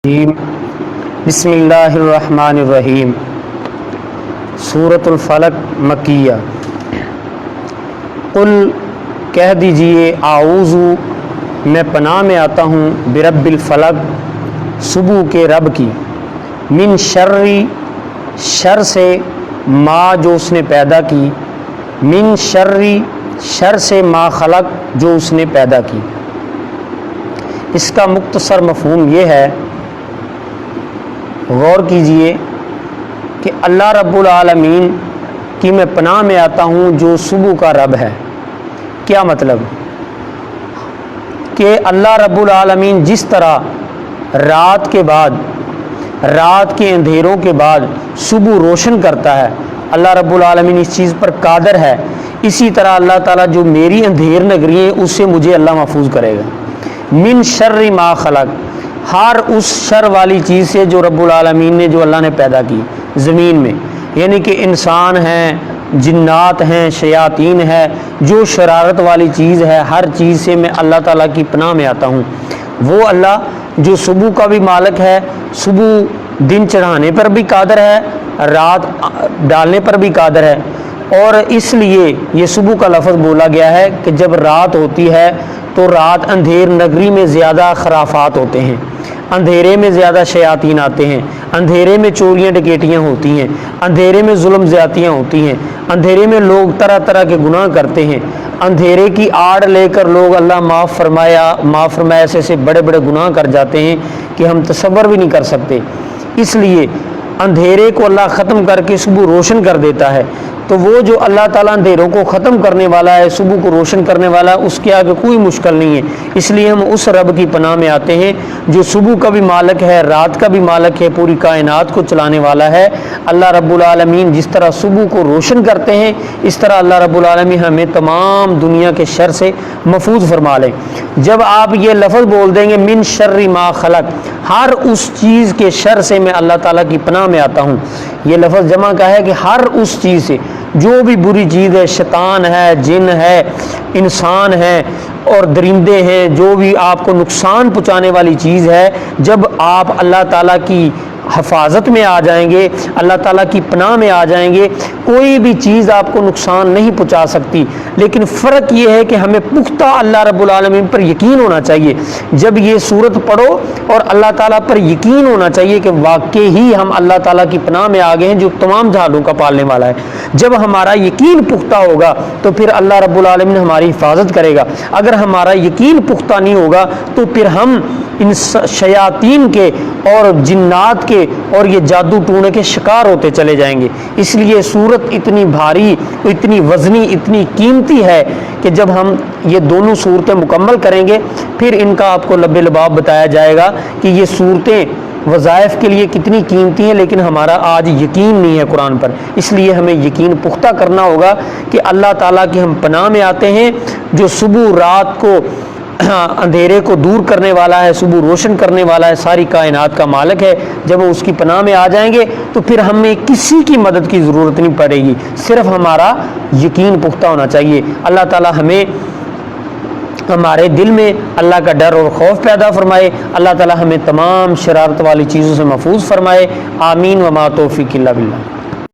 بسم اللہ الرحمن الرحیم۔ سورۃ الفلق مکیہ۔ قل کہہ دیجئے اعوذ میں پناہ میں آتا ہوں برب الفلق صبح کے رب کی، من شر شر سے ما جو اس نے پیدا کی، من شر سے ما خلق جو اس نے پیدا کی۔ اس کا مختصر مفہوم یہ ہے، غور کیجئے کہ اللہ رب العالمین کی میں پناہ میں آتا ہوں جو صبح کا رب ہے۔ کیا مطلب؟ کہ اللہ رب العالمین جس طرح رات کے بعد، رات کے اندھیروں کے بعد صبح روشن کرتا ہے، اللہ رب العالمین اس چیز پر قادر ہے، اسی طرح اللہ تعالیٰ جو میری اندھیر نگری ہے اس سے مجھے اللہ محفوظ کرے گا۔ من شر ما خلق، ہر اس شر والی چیز سے جو رب العالمین نے، جو اللہ نے پیدا کی زمین میں، یعنی کہ انسان ہیں، جنات ہیں، شیاطین ہے، جو شرارت والی چیز ہے، ہر چیز سے میں اللہ تعالیٰ کی پناہ میں آتا ہوں۔ وہ اللہ جو صبح کا بھی مالک ہے، صبح دن چڑھانے پر بھی قادر ہے، رات ڈالنے پر بھی قادر ہے، اور اس لیے یہ صبح کا لفظ بولا گیا ہے کہ جب رات ہوتی ہے تو رات اندھیر نگری میں زیادہ خرافات ہوتے ہیں، اندھیرے میں زیادہ شیاطین آتے ہیں، اندھیرے میں چوریاں ڈکیٹیاں ہوتی ہیں، اندھیرے میں ظلم زیادتیاں ہوتی ہیں، اندھیرے میں لوگ طرح طرح کے گناہ کرتے ہیں، اندھیرے کی آڑ لے کر لوگ اللہ معاف فرمایا سے بڑے بڑے گناہ کر جاتے ہیں کہ ہم تصور بھی نہیں کر سکتے۔ اس لیے اندھیرے کو اللہ ختم کر کے صبح روشن کر دیتا ہے۔ تو وہ جو اللہ تعالیٰ اندھیروں کو ختم کرنے والا ہے، صبح کو روشن کرنے والا ہے، اس کے آگے کوئی مشکل نہیں ہے۔ اس لیے ہم اس رب کی پناہ میں آتے ہیں جو صبح کا بھی مالک ہے، رات کا بھی مالک ہے، پوری کائنات کو چلانے والا ہے۔ اللہ رب العالمین جس طرح صبح کو روشن کرتے ہیں، اس طرح اللہ رب العالمین ہمیں تمام دنیا کے شر سے محفوظ فرما لیں۔ جب آپ یہ لفظ بول دیں گے من شر ما خلق، ہر اس چیز کے شر سے میں اللہ تعالیٰ کی پناہ میں آتا ہوں، یہ لفظ جمع کا ہے کہ ہر اس چیز سے جو بھی بری چیز ہے، شیطان ہے، جن ہے، انسان ہے اور درندے ہیں، جو بھی آپ کو نقصان پہنچانے والی چیز ہے، جب آپ اللہ تعالیٰ کی حفاظت میں آ جائیں گے، اللہ تعالیٰ کی پناہ میں آ جائیں گے، کوئی بھی چیز آپ کو نقصان نہیں پہنچا سکتی۔ لیکن فرق یہ ہے کہ ہمیں پختہ اللہ رب العالمین پر یقین ہونا چاہیے۔ جب یہ صورت پڑھو اور اللہ تعالیٰ پر یقین ہونا چاہیے کہ واقعی ہی ہم اللہ تعالیٰ کی پناہ میں آ گئے ہیں جو تمام جہالوں کا پالنے والا ہے۔ جب ہمارا یقین پختہ ہوگا تو پھر اللہ رب العالمین ہماری حفاظت کرے گا۔ اگر ہمارا یقین پختہ نہیں ہوگا تو پھر ہم ان شیاطین کے اور جنات کے اور یہ جادو ٹونے کے شکار ہوتے چلے جائیں گے۔ اس لیے صورت اتنی بھاری، اتنی وزنی، اتنی قیمتی ہے کہ جب ہم یہ دونوں صورتیں مکمل کریں گے پھر ان کا آپ کو لب لباب بتایا جائے گا کہ یہ صورتیں وظائف کے لیے کتنی قیمتی ہیں، لیکن ہمارا آج یقین نہیں ہے قرآن پر۔ اس لیے ہمیں یقین پختہ کرنا ہوگا کہ اللہ تعالیٰ کی ہم پناہ میں آتے ہیں جو صبح رات کو اندھیرے کو دور کرنے والا ہے، صبح روشن کرنے والا ہے، ساری کائنات کا مالک ہے۔ جب وہ اس کی پناہ میں آ جائیں گے تو پھر ہمیں کسی کی مدد کی ضرورت نہیں پڑے گی، صرف ہمارا یقین پختہ ہونا چاہیے۔ اللہ تعالیٰ ہمیں ہمارے دل میں اللہ کا ڈر اور خوف پیدا فرمائے، اللہ تعالیٰ ہمیں تمام شرارت والی چیزوں سے محفوظ فرمائے۔ آمین وما توفیق الا باللہ۔